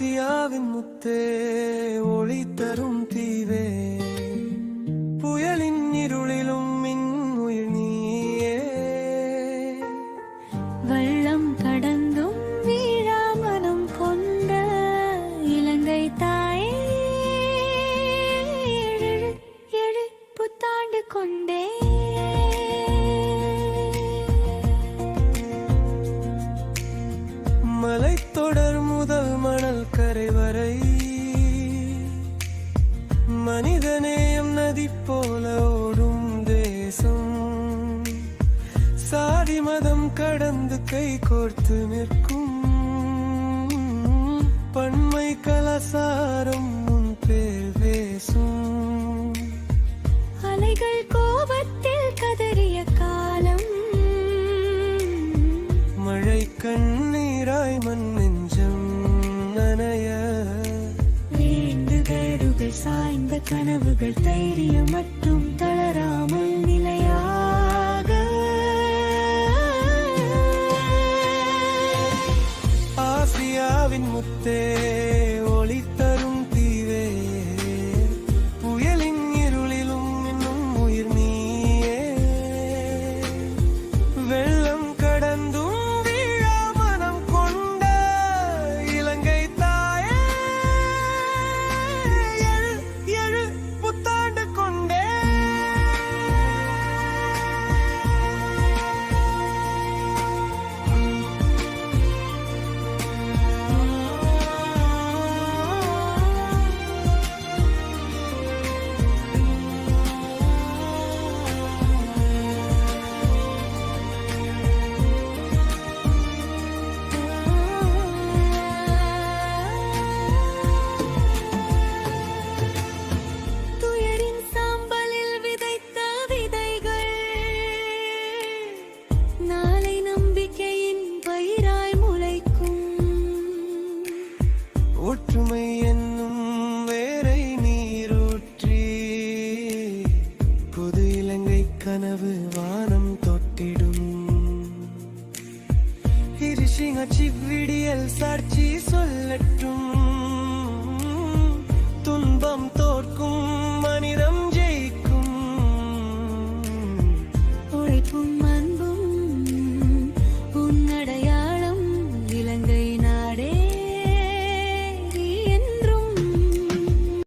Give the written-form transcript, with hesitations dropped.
ஆசியாவின் முத்தே, ஒளி தரும் தீவே, புயலின் இருளிலும் மின்னுயிர் நீயே. வெள்ளம் கடந்தும் வீழாமனம் கொண்ட இலங்கை தாயே, எழு புத்தாண்டு கொண்டே. மலைத்தொடர் முதல் மணல் கரை வரை, மனிதநேயம் நதி போல ஓடும் தேசம். சாதி மதம் கடந்து கை கோர்த்து நிற்கும் பன்மை கலாசாரம் உன் பேர் பேசும். அலைகள் கோபத்தில் கதறிய காலம், மழை கண்ணீராய் மண் நெஞ்சம் நனைய. வேண்டுதல்கள் சாய்ந்த கனவுகள் தைரியம் மட்டும் தளராமல் நிலையாக. ஆசியாவின் முத்தே,